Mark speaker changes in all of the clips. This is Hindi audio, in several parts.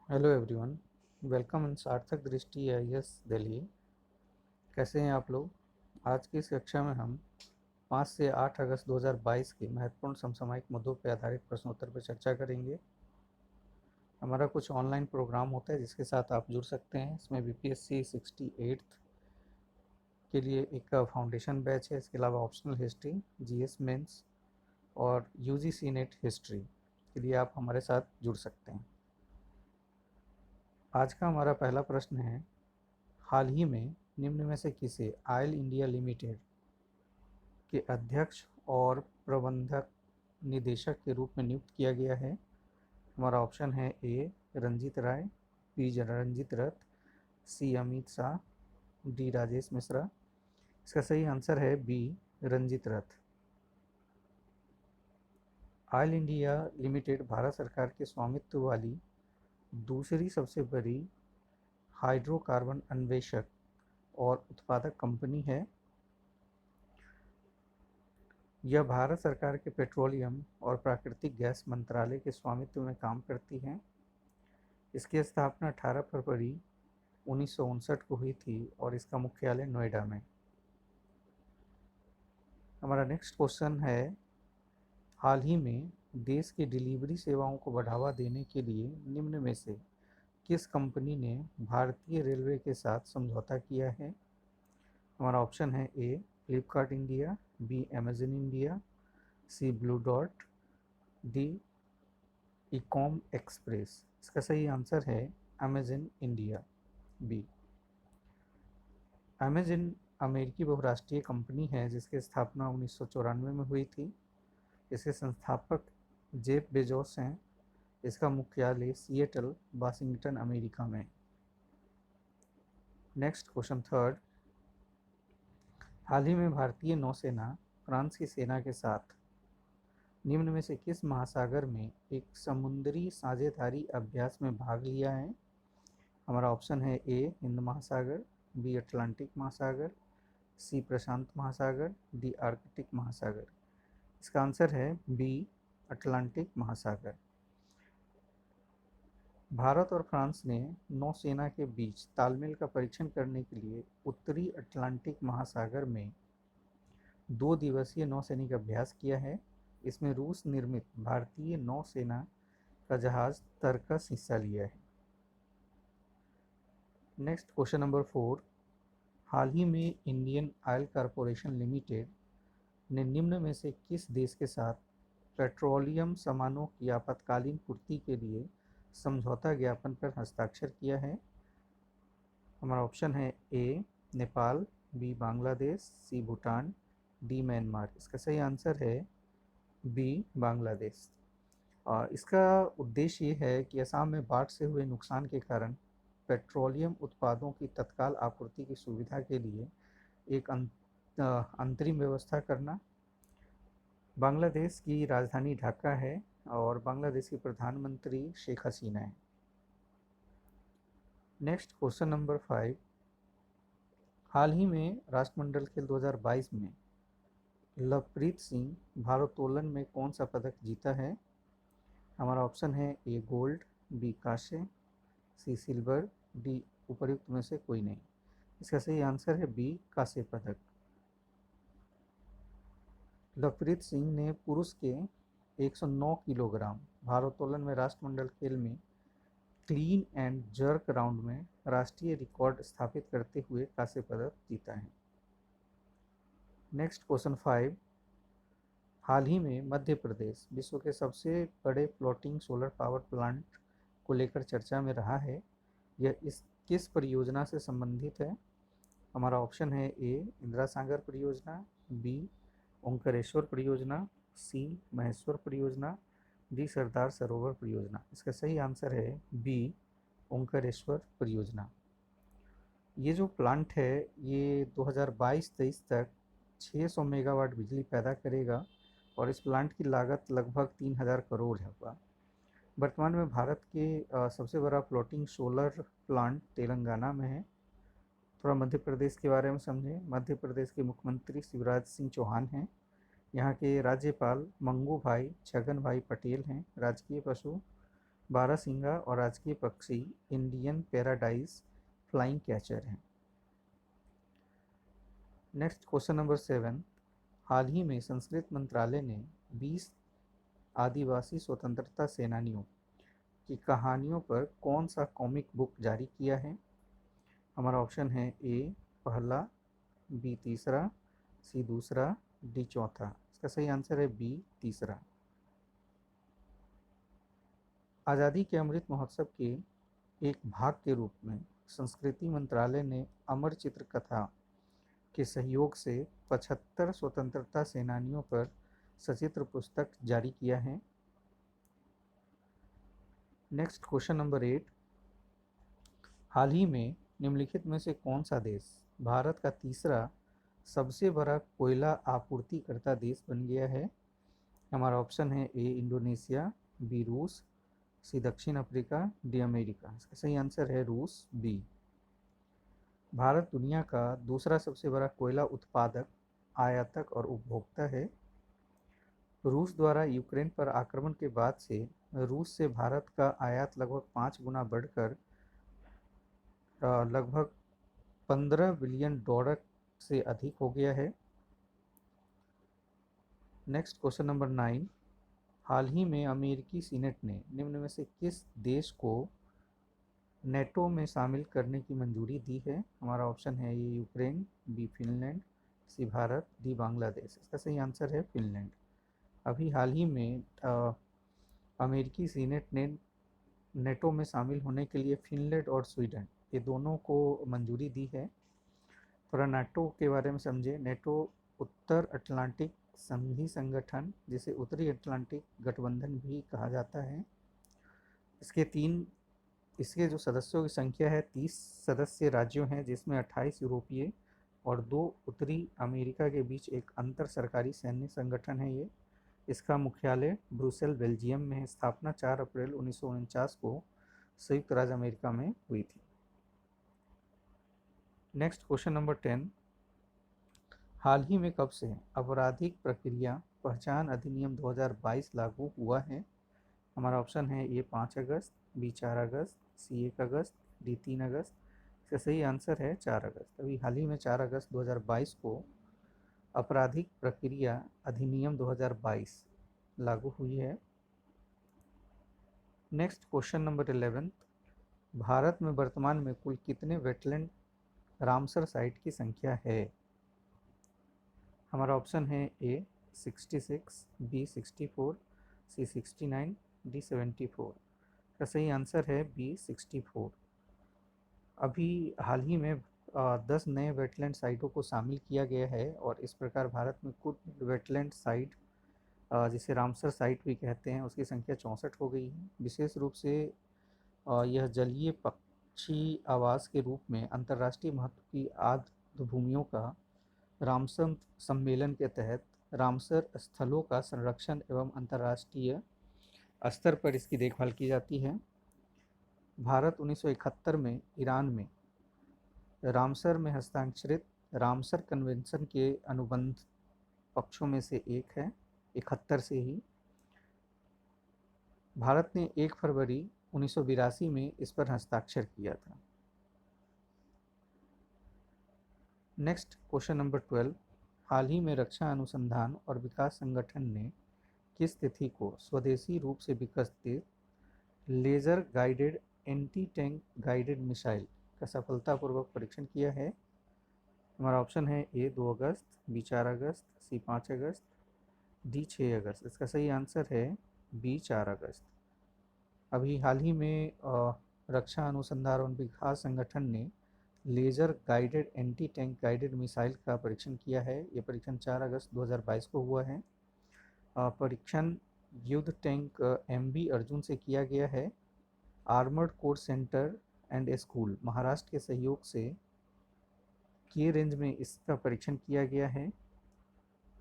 Speaker 1: Hello everyone. वेलकम इन सार्थक दृष्टि आईएएस दिल्ली। कैसे हैं आप लोग? आज की इस कक्षा में हम 5 से 8 अगस्त 2022 के महत्वपूर्ण समसामयिक मुद्दों पर आधारित प्रश्नोत्तर पर चर्चा करेंगे। हमारा कुछ ऑनलाइन प्रोग्राम होता है जिसके साथ आप जुड़ सकते हैं। इसमें बीपीएससी 68 के लिए एक फाउंडेशन बैच है। इसके अलावा ऑप्शनल हिस्ट्री, जीएस मेंस और यूजीसी नेट हिस्ट्री के लिए आप हमारे साथ जुड़ सकते हैं। आज का हमारा पहला प्रश्न है, हाल ही में निम्न में से किसे ऑयल इंडिया लिमिटेड के अध्यक्ष और प्रबंधक निदेशक के रूप में नियुक्त किया गया है? हमारा ऑप्शन है ए रंजीत राय, बी रंजीत रथ, सी अमित शाह, डी राजेश मिश्रा। इसका सही आंसर है बी रंजीत रथ। ऑयल इंडिया लिमिटेड भारत सरकार के स्वामित्व वाली दूसरी सबसे बड़ी हाइड्रोकार्बन अन्वेषक और उत्पादक कंपनी है। यह भारत सरकार के पेट्रोलियम और प्राकृतिक गैस मंत्रालय के स्वामित्व में काम करती है। इसकी स्थापना 18 फरवरी 1959 को हुई थी और इसका मुख्यालय नोएडा में। हमारा नेक्स्ट क्वेश्चन है, हाल ही में देश की डिलीवरी सेवाओं को बढ़ावा देने के लिए निम्न में से किस कंपनी ने भारतीय रेलवे के साथ समझौता किया है? हमारा ऑप्शन है A Flipkart India, B Amazon India, C Blue डॉट, डी इकॉम एक्सप्रेस। इसका सही आंसर है अमेजन इंडिया, बी। अमेजन अमेरिकी बहुराष्ट्रीय कंपनी है जिसकी स्थापना 1994 में हुई थी। इसके संस्थापक जेफ बेजोस हैं। इसका मुख्यालय सिएटल, वाशिंगटन, अमेरिका में। नेक्स्ट क्वेश्चन थर्ड, हाल ही में भारतीय नौसेना फ्रांस की सेना के साथ निम्न में से किस महासागर में एक समुद्री साझेदारी अभ्यास में भाग लिया है? हमारा ऑप्शन है ए हिंद महासागर, बी अटलांटिक महासागर, सी प्रशांत महासागर, डी आर्कटिक महासागर। इसका आंसर है बी अटलांटिक महासागर। भारत और फ्रांस ने नौसेना के बीच तालमेल का परीक्षण करने के लिए उत्तरी अटलांटिक महासागर में 2 दिवसीय नौसैनिक अभ्यास किया है। इसमें रूस निर्मित भारतीय नौसेना का जहाज तरकस हिस्सा लिया है। नेक्स्ट क्वेश्चन नंबर 4, हाल ही में इंडियन ऑयल कॉरपोरेशन लिमिटेड ने निम्न में से किस देश के साथ पेट्रोलियम सामानों की आपातकालीन पूर्ति के लिए समझौता ज्ञापन पर हस्ताक्षर किया है? हमारा ऑप्शन है ए नेपाल, बी बांग्लादेश, सी भूटान, डी म्यांमार। इसका सही आंसर है बी बांग्लादेश। इसका उद्देश्य ये है कि असम में बाढ़ से हुए नुकसान के कारण पेट्रोलियम उत्पादों की तत्काल आपूर्ति की सुविधा के लिए एक अंतरिम व्यवस्था करना। बांग्लादेश की राजधानी ढाका है और बांग्लादेश की प्रधानमंत्री शेख हसीना है। नेक्स्ट क्वेश्चन नंबर 5, हाल ही में राष्ट्रमंडल खेल 2022 में लवप्रीत सिंह भारोत्तोलन में कौन सा पदक जीता है? हमारा ऑप्शन है ए गोल्ड, बी कांस्य, सी सिल्वर, डी उपर्युक्त में से कोई नहीं। इसका सही आंसर है बी कांस्य पदक। लवप्रीत सिंह ने पुरुष के 109 किलोग्राम भारोत्तोलन में राष्ट्रमंडल खेल में क्लीन एंड जर्क राउंड में राष्ट्रीय रिकॉर्ड स्थापित करते हुए कांस्य पदक जीता है। नेक्स्ट क्वेश्चन 5, हाल ही में मध्य प्रदेश विश्व के सबसे बड़े फ्लोटिंग सोलर पावर प्लांट को लेकर चर्चा में रहा है। यह इस किस परियोजना से संबंधित है? हमारा ऑप्शन है ए इंदिरा सागर परियोजना, बी ओंकारेश्वर परियोजना, सी महेश्वर परियोजना, डी सरदार सरोवर परियोजना। इसका सही आंसर है बी ओंकारेश्वर परियोजना। ये जो प्लांट है ये 2022-23 तक 600 मेगावाट बिजली पैदा करेगा और इस प्लांट की लागत लगभग 3000 करोड़ होगा। वर्तमान में भारत के सबसे बड़ा फ्लोटिंग सोलर प्लांट तेलंगाना में है। थोड़ा मध्य प्रदेश के बारे में समझें। मध्य प्रदेश के मुख्यमंत्री शिवराज सिंह चौहान हैं। यहाँ के राज्यपाल मंगू भाई छगन भाई पटेल हैं। राजकीय पशु बारहसिंगा और राजकीय पक्षी इंडियन पैराडाइज फ्लाइंग कैचर है। नेक्स्ट क्वेश्चन नंबर 7, हाल ही में संस्कृत मंत्रालय ने 20 आदिवासी स्वतंत्रता सेनानियों की कहानियों पर कौन सा कॉमिक बुक जारी किया है? हमारा ऑप्शन है ए पहला, बी तीसरा, सी दूसरा, डी चौथा। इसका सही आंसर है बी तीसरा। आज़ादी के अमृत महोत्सव के एक भाग के रूप में संस्कृति मंत्रालय ने अमर चित्र कथा के सहयोग से 75 स्वतंत्रता सेनानियों पर सचित्र पुस्तक जारी किया है। नेक्स्ट क्वेश्चन नंबर 8, हाल ही में निम्नलिखित में से कौन सा देश भारत का तीसरा सबसे बड़ा कोयला आपूर्तिकर्ता देश बन गया है? हमारा ऑप्शन है ए इंडोनेशिया, बी रूस, सी दक्षिण अफ्रीका, डी अमेरिका। इसका सही आंसर है रूस, बी। भारत दुनिया का दूसरा सबसे बड़ा कोयला उत्पादक, आयातक और उपभोक्ता है। रूस द्वारा यूक्रेन पर आक्रमण के बाद से रूस से भारत का आयात लगभग 5 गुना बढ़कर लगभग 15 बिलियन डॉलर से अधिक हो गया है। नेक्स्ट क्वेश्चन नंबर 9, हाल ही में अमेरिकी सीनेट ने निम्न में से किस देश को नेटो में शामिल करने की मंजूरी दी है? हमारा ऑप्शन है ये यूक्रेन, बी फिनलैंड, सी भारत, डी बांग्लादेश। इसका सही आंसर है फिनलैंड। अभी हाल ही में अमेरिकी सीनेट ने नेटो में शामिल होने के लिए फिनलैंड और स्वीडन ये दोनों को मंजूरी दी है। थोड़ा नेटो के बारे में समझे। नेटो उत्तर अटलांटिक संधि संगठन, जिसे उत्तरी अटलांटिक गठबंधन भी कहा जाता है। इसके जो सदस्यों की संख्या है 30 सदस्य राज्यों हैं, जिसमें 28 यूरोपीय और 2 उत्तरी अमेरिका के बीच एक अंतर सरकारी सैन्य संगठन है ये। इसका मुख्यालय ब्रुसेल, बेल्जियम में है। स्थापना 4 अप्रैल 1949 को संयुक्त राज्य अमेरिका में हुई थी। नेक्स्ट क्वेश्चन नंबर 10, हाल ही में कब से आपराधिक प्रक्रिया पहचान अधिनियम 2022 लागू हुआ है? हमारा ऑप्शन है ए 5 अगस्त, बी 4 अगस्त, सी 1 अगस्त, डी 3 अगस्त। इसका सही आंसर है 4 अगस्त। अभी हाल ही में 4 अगस्त 2022 को आपराधिक प्रक्रिया अधिनियम 2022 लागू हुई है। नेक्स्ट क्वेश्चन नंबर 11, भारत में वर्तमान में कुल कितने वेटलैंड रामसर साइट की संख्या है? हमारा ऑप्शन है ए 66, बी 64, सी 69, डी 74। का सही आंसर है बी 64। अभी हाल ही में 10 नए वेटलैंड साइटों को शामिल किया गया है और इस प्रकार भारत में कुल वेटलैंड साइट जिसे रामसर साइट भी कहते हैं उसकी संख्या 64 हो गई है। विशेष रूप से यह जलीय पक्षी आवास के रूप में अंतर्राष्ट्रीय महत्व की आर्द्र भूमियों का रामसर सम्मेलन के तहत रामसर स्थलों का संरक्षण एवं अंतर्राष्ट्रीय स्तर पर इसकी देखभाल की जाती है। भारत 1971 में ईरान में रामसर में हस्ताक्षरित रामसर कन्वेंशन के अनुबंध पक्षों में से एक है। 71 से ही भारत ने 1 फरवरी 1982 में इस पर हस्ताक्षर किया था। नेक्स्ट क्वेश्चन नंबर 12, हाल ही में रक्षा अनुसंधान और विकास संगठन ने किस तिथि को स्वदेशी रूप से विकसित laser guided anti tank guided missile का सफलतापूर्वक परीक्षण किया है? हमारा ऑप्शन है ए 2 अगस्त, बी 4 अगस्त, सी 5 अगस्त, डी 6 अगस्त। इसका सही आंसर है बी 4 अगस्त। अभी हाल ही में रक्षा अनुसंधान और विकास संगठन ने laser guided anti tank guided missile का परीक्षण किया है। ये परीक्षण 4 अगस्त 2022 को हुआ है। परीक्षण युद्ध टैंक MB अर्जुन से किया गया है। Armoured corps centre and school Maharashtra के सहयोग से के रेंज में इसका परीक्षण किया गया है।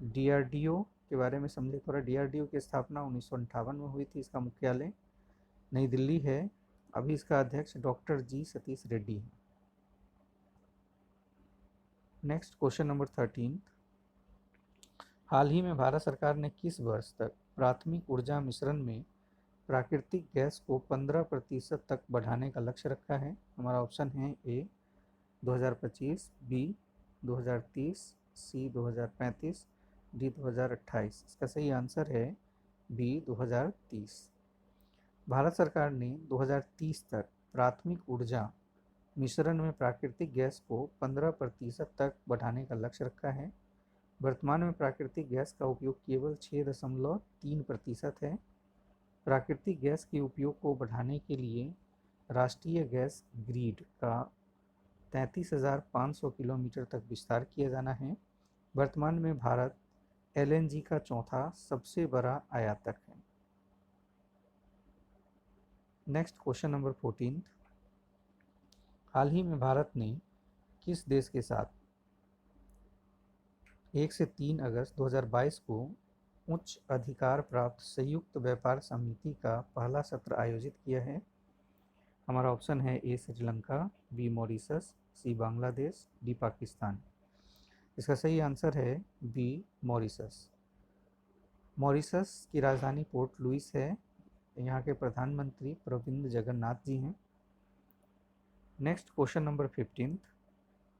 Speaker 1: DRDO के बारे में समझे थोड़ा। DRDO की स्थापना 1958 में हुई थी। इसका मुख्यालय नई दिल्ली है। अभी इसका अध्यक्ष डॉक्टर जी सतीश रेड्डी है। नेक्स्ट क्वेश्चन नंबर 13, हाल ही में भारत सरकार ने किस वर्ष तक प्राथमिक ऊर्जा मिश्रण में प्राकृतिक गैस को 15% तक बढ़ाने का लक्ष्य रखा है? हमारा ऑप्शन है ए 2025, बी 2030, सी 2035, डी 2028। इसका सही आंसर है बी 2030। भारत सरकार ने 2030 तक प्राथमिक ऊर्जा मिश्रण में प्राकृतिक गैस को 15% तक बढ़ाने का लक्ष्य रखा है। वर्तमान में प्राकृतिक गैस का उपयोग केवल 6.3% है। प्राकृतिक गैस के उपयोग को बढ़ाने के लिए राष्ट्रीय गैस ग्रिड का 33,500 किलोमीटर तक विस्तार किया जाना है। वर्तमान में भारत एलएनजी का चौथा सबसे बड़ा आयातक है। Next question number 14। हाल ही में भारत ने किस देश के साथ 1 से 3 अगस्त 2022 को उच्च अधिकार प्राप्त संयुक्त व्यापार समिति का पहला सत्र आयोजित किया है? हमारा ऑप्शन है ए श्रीलंका, बी मॉरिशस, सी बांग्लादेश, डी पाकिस्तान। इसका सही आंसर है बी मॉरिशस। मॉरिशस की राजधानी पोर्ट लुइस है। यहाँ के प्रधानमंत्री प्रविंद जगन्नाथ जी हैं। Next question number 15।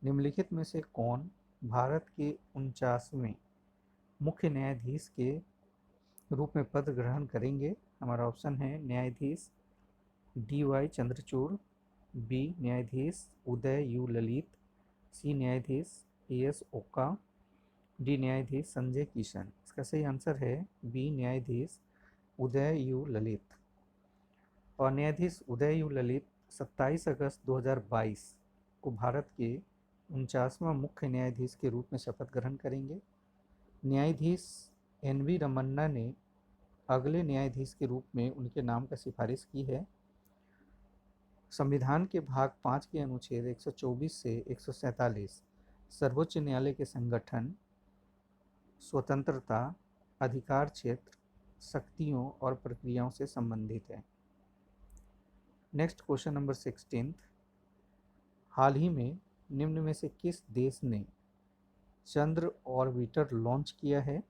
Speaker 1: निम्नलिखित में से कौन भारत के 49वें मुख्य न्यायाधीश के रूप में पद ग्रहण करेंगे? हमारा ऑप्शन है न्यायाधीश डी.वाई. चंद्रचूड़, बी न्यायाधीश उदय यू ललित, सी न्यायाधीश ए.एस. ओका, डी न्यायाधीश संजय किशन। इसका सही आंसर है बी न्यायाधीश उदय यू ललित। और न्यायाधीश उदय यू ललित 27 अगस्त 2022 को भारत के 49वां मुख्य न्यायाधीश के रूप में शपथ ग्रहण करेंगे। न्यायाधीश एन.वी. रमन्ना ने अगले न्यायाधीश के रूप में उनके नाम का सिफारिश की है। संविधान के भाग 5 के अनुच्छेद 124 से 147 सर्वोच्च न्यायालय के संगठन, स्वतंत्रता, अधिकार क्षेत्र, शक्तियों और प्रक्रियाओं से संबंधित है। Next question number 16। हाल ही में निम्न में से किस देश ने चंद्र ऑर्बिटर लॉन्च किया है?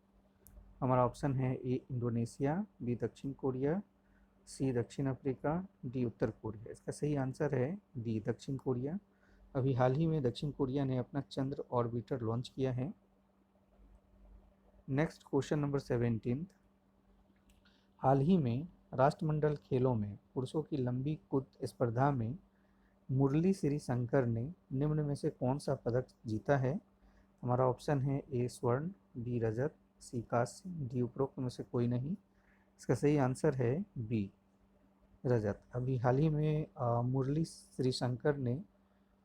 Speaker 1: हमारा ऑप्शन है ए इंडोनेशिया, बी दक्षिण कोरिया, सी दक्षिण अफ्रीका, डी उत्तर कोरिया। इसका सही आंसर है डी दक्षिण कोरिया। अभी हाल ही में दक्षिण कोरिया ने अपना चंद्र ऑर्बिटर लॉन्च किया है। Next question number 17। हाल ही में राष्ट्रमंडल खेलों में पुरुषों की लंबी कूद स्पर्धा में मुरली श्री शंकर ने निम्न में से कौन सा पदक जीता है? हमारा ऑप्शन है ए स्वर्ण, बी रजत, सी कांस्य, डी उपरोक्त में से कोई नहीं। इसका सही आंसर है बी रजत। अभी हाल ही में मुरली श्री शंकर ने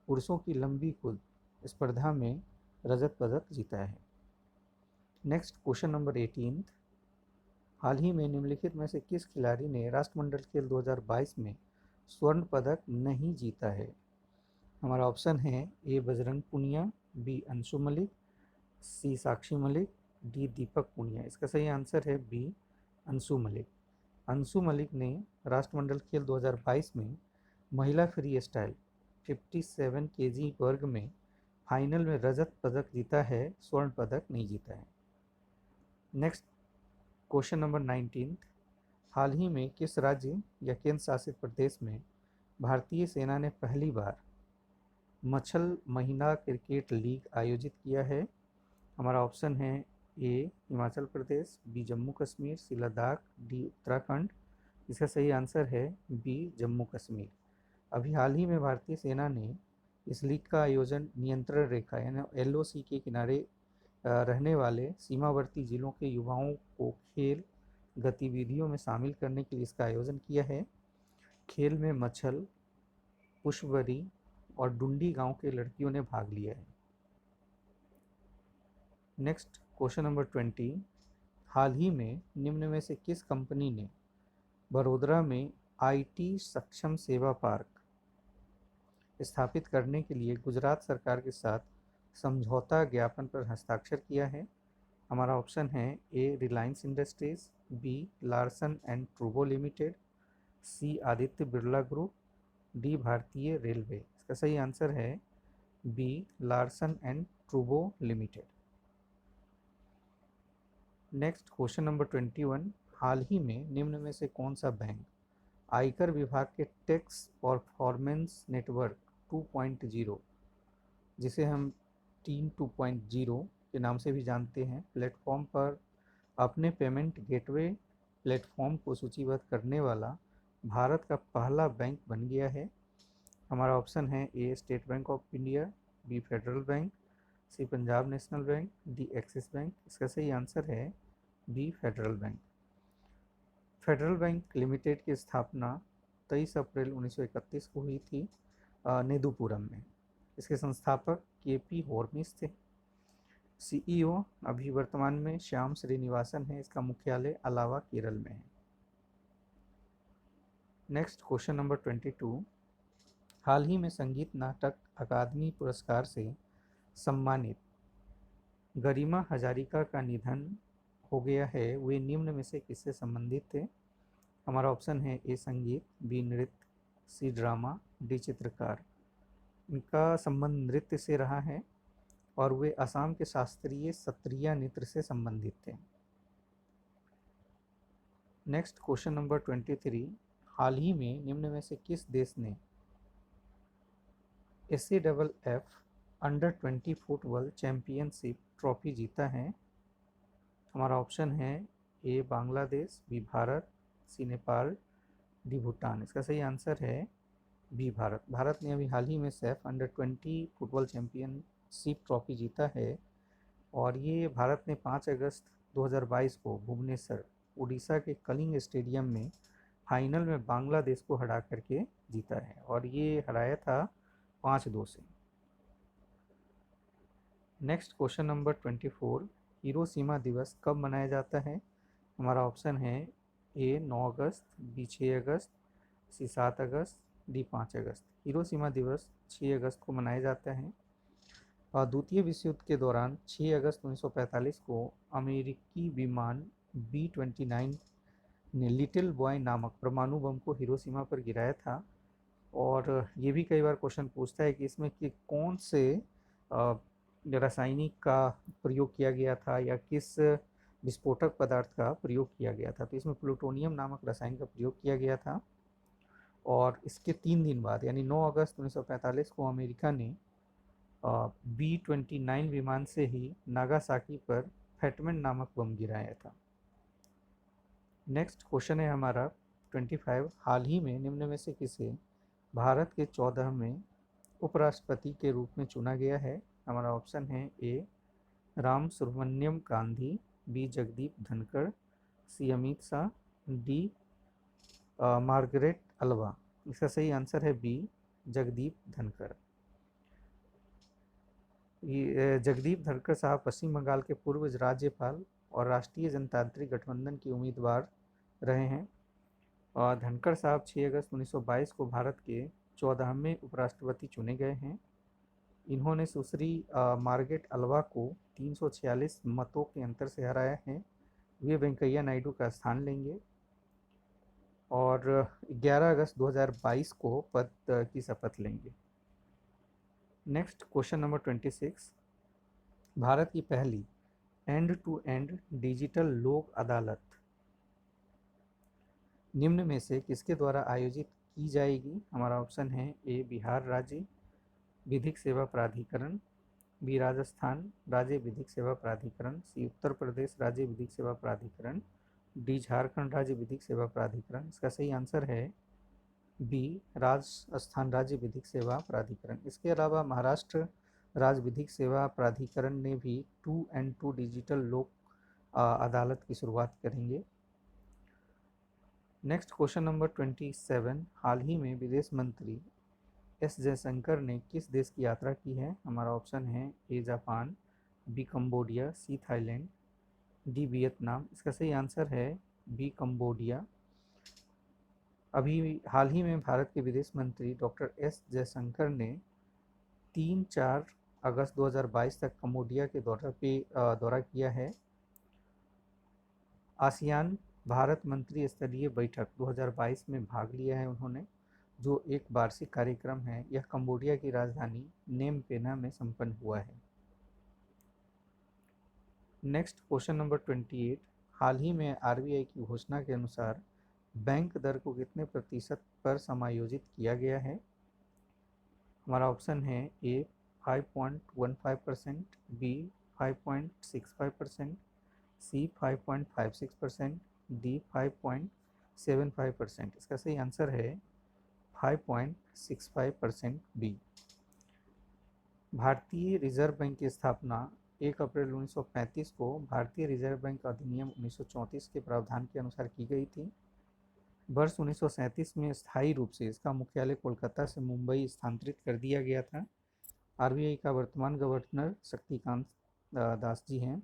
Speaker 1: पुरुषों की लंबी कूद स्पर्धा में रजत पदक जीता है। Next question number 18। हाल ही में निम्नलिखित में से किस खिलाड़ी ने राष्ट्रमंडल खेल 2022 में स्वर्ण पदक नहीं जीता है? हमारा ऑप्शन है ए बजरंग पुनिया, बी अंशु मलिक, सी साक्षी मलिक, डी दीपक पुनिया। इसका सही आंसर है बी अंशु मलिक। अंशु मलिक ने राष्ट्रमंडल खेल 2022 में महिला फ्री स्टाइल 57 केजी वर्ग में फाइनल में रजत पदक जीता है, स्वर्ण पदक नहीं जीता है। Next question number 19। हाल ही में किस राज्य या केंद्र शासित प्रदेश में भारतीय सेना ने पहली बार मछल महिला क्रिकेट लीग आयोजित किया है? हमारा ऑप्शन है ए हिमाचल प्रदेश, बी जम्मू कश्मीर, सी लद्दाख, डी उत्तराखंड। इसका सही आंसर है बी जम्मू कश्मीर। अभी हाल ही में भारतीय सेना ने इस लीग का आयोजन नियंत्रण रेखा यानी LOC के किनारे रहने वाले सीमावर्ती जिलों के युवाओं को खेल गतिविधियों में शामिल करने के लिए इसका आयोजन किया है। खेल में मछल, पुष्पवरी और डुंडी गांव के लड़कियों ने भाग लिया है। Next question number 20। हाल ही में निम्न में से किस कंपनी ने बड़ोदरा में IT सक्षम सेवा पार्क स्थापित करने के लिए गुजरात सरकार के साथ समझौता ज्ञापन पर हस्ताक्षर किया है? हमारा ऑप्शन है A Reliance Industries, B Larsen and Toubro Limited, C Aditya Birla group, D भारतीय रेलवे। इसका सही आंसर है B Larsen and Toubro Limited. Next question number 21। हाल ही में निम्न में से कौन सा बैंक आयकर विभाग के टैक्स परफॉर्मेंस नेटवर्क 2.0, जिसे हम टीम 2.0 के नाम से भी जानते हैं, प्लेटफॉर्म पर अपने पेमेंट गेटवे प्लेटफॉर्म को सूचीबद्ध करने वाला भारत का पहला बैंक बन गया है? हमारा ऑप्शन है A State Bank of India, B Federal Bank, C Punjab National Bank, D Axis Bank. इसका सही आंसर है B Federal Bank. Federal Bank Limited की स्थापना 23 अप्रैल 1931 को हुई थी नेदुपुरम में। इसके संस्थापक के.पी. हॉर्मिस थे। सीईओ अभी वर्तमान में श्याम श्रीनिवासन है। इसका मुख्यालय अलावा केरल में है। Next question number 22। हाल ही में संगीत नाटक अकादमी पुरस्कार से सम्मानित गरिमा हजारिका का निधन हो गया है। वे निम्न में से किससे संबंधित थे? हमारा ऑप्शन है ए संगीत, बी नृत्य, सी ड्रामा, डी चित्रकार। इनका संबंध नृत्य से रहा है और वे असम के शास्त्रीय सत्रिया नृत्य से संबंधित थे। Next question number 23। हाल ही में निम्न में से किस देश ने SAFF under 20 football championship trophy जीता है? हमारा ऑप्शन है ए बांग्लादेश, बी भारत, सी नेपाल, डी भूटान। इसका सही आंसर है बी भारत। भारत ने अभी हाल ही में Saif under 20 football championship trophy जीता है और ये भारत ने 5 अगस्त 2022 को भुवनेश्वर उड़ीसा के कलिंग स्टेडियम में फाइनल में बांग्लादेश को हरा करके जीता है और ये हराया था 5-2 से। Next question number 24। हिरोशिमा दिवस कब मनाया जाता है? हमारा ऑप्शन है ए 9 अगस्त, बी 6 अगस्त, सी 7 अगस्त, डी 5 अगस्त। हिरोशिमा दिवस 6 अगस्त को मनाया जाता है और द्वितीय विश्व युद्ध के दौरान 6 अगस्त 1945 को अमेरिकी विमान B-29 ने लिटिल बॉय नामक परमाणु बम को हिरोशिमा पर गिराया था। और ये भी कई बार क्वेश्चन पूछता है कि इसमें कि कौन से रासायनिक का प्रयोग किया गया था या किस विस्फोटक पदार्थ का प्रयोग किया गया था। तो इसमें प्लूटोनियम नामक रसायन का प्रयोग किया गया था और इसके 3 दिन बाद यानी 9 अगस्त 1945 को अमेरिका ने B-29 विमान से ही नागासाकी पर फैटमैन नामक बम गिराया था। नेक्स्ट क्वेश्चन है हमारा 25। हाल ही में निम्न में से किसे भारत के 14वें उपराष्ट्रपति के रूप में चुना गया है? हमारा ऑप्शन है A Ram Subramaniam Gandhi, B Jagdeep Dhankhar, C Amit Shah, D Margaret Alva. इसका सही आंसर है बी जगदीप धनखड़। जगदीप धनखड़ साहब पश्चिम बंगाल के पूर्व राज्यपाल और राष्ट्रीय जनतांत्रिक गठबंधन के उम्मीदवार रहे हैं और धनखड़ साहब 6 अगस्त 1922 को भारत के 14वें उपराष्ट्रपति चुने गए हैं। इन्होंने सुश्री मार्गरेट अल्वा को 346 मतों के अंतर से हराया है। वे वेंकैया नायडू का स्थान लेंगे और 11 अगस्त 2022 को पद की शपथ लेंगे। Next question number 26। भारत की पहली एंड टू एंड डिजिटल लोक अदालत निम्न में से किसके द्वारा आयोजित की जाएगी? हमारा ऑप्शन है ए बिहार राज्य विधिक सेवा प्राधिकरण, बी राजस्थान राज्य विधिक सेवा प्राधिकरण, सी उत्तर प्रदेश राज्य विधिक सेवा प्राधिकरण, डी झारखंड राज्य विधिक सेवा प्राधिकरण। इसका सही आंसर है बी राजस्थान राज्य विधिक सेवा प्राधिकरण। इसके अलावा महाराष्ट्र राज्य विधिक सेवा प्राधिकरण ने भी 2 डिजिटल लोक अदालत की शुरुआत करेंगे। Next question number 27। हाल ही में विदेश मंत्री एस जयशंकर ने किस देश की यात्रा की है? हमारा ऑप्शन है A Japan, B Cambodia, C Thailand, D Vietnam. इसका सही आंसर है बी कंबोडिया। अभी हाल ही में भारत के विदेश मंत्री डॉक्टर एस जयशंकर ने 3-4 अगस्त 2022 तक कंबोडिया के दौरा किया है। आसियान भारत मंत्री स्तरीय बैठक 2022 में भाग लिया है उन्होंने, जो एक वार्षिक कार्यक्रम है। यह कंबोडिया की राजधानी नेम पेना में संपन्न हुआ है। Next question number 28। हाल ही में आरबीआई की घोषणा के अनुसार बैंक दर को कितने प्रतिशत पर समायोजित किया गया है? हमारा ऑप्शन है ए 5.15%, बी 5.65%, सी 5.56%, डी 5.75%। इसका सही आंसर है 5.65% बी। भारतीय रिजर्व बैंक की स्थापना 1 अप्रैल 1935 को भारतीय रिजर्व बैंक अधिनियम 1934 के प्रावधान के अनुसार की गई थी। वर्ष 1937 में स्थायी रूप से इसका मुख्यालय कोलकाता से मुंबई स्थानांतरित कर दिया गया था। आरबीआई का वर्तमान गवर्नर शक्तिकांत दास जी हैं।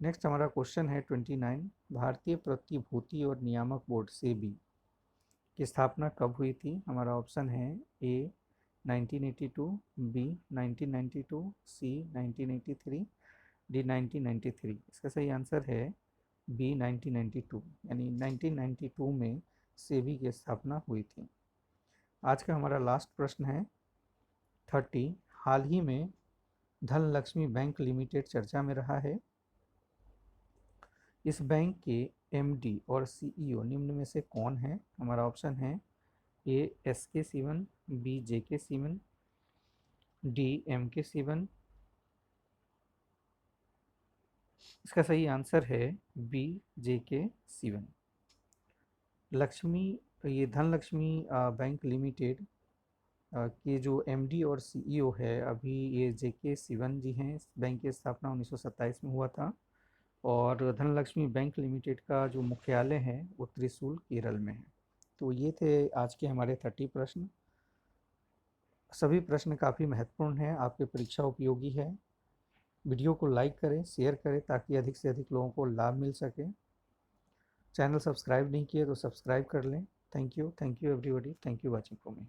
Speaker 1: नेक्स्ट हमारा क्वेश्चन है 29। भारतीय प्रतिभूति और नियामक बोर्ड सेबी की स्थापना कब हुई थी? हमारा ऑप्शन है ए 1982, बी 1992, सी 1983, डी 1993। इसका सही आंसर है बी 1992, यानी 1992 में सेबी की स्थापना हुई थी। आज का हमारा लास्ट प्रश्न है 30। हाल ही में धनलक्ष्मी बैंक लिमिटेड चर्चा में रहा है। इस बैंक के एमडी और सीईओ निम्न में से कौन है? हमारा ऑप्शन है ए एसके सिवन, बी जेके सिवन, डी एमके सिवन। इसका सही आंसर है बी जेके सिवन। ये धनलक्ष्मी बैंक लिमिटेड के जो एमडी और सीईओ है अभी ये जेके सिवन जी हैं। इस बैंक की स्थापना 1927 में हुआ था और धनलक्ष्मी बैंक लिमिटेड का जो मुख्यालय है वो त्रिशूल केरल में है। तो ये थे आज के हमारे 30 प्रश्न। सभी प्रश्न काफ़ी महत्वपूर्ण हैं, आपके परीक्षा उपयोगी है। वीडियो को लाइक करें, शेयर करें ताकि अधिक से अधिक लोगों को लाभ मिल सके। चैनल सब्सक्राइब नहीं किए तो सब्सक्राइब कर लें। Thank you everybody, thank you watching for me.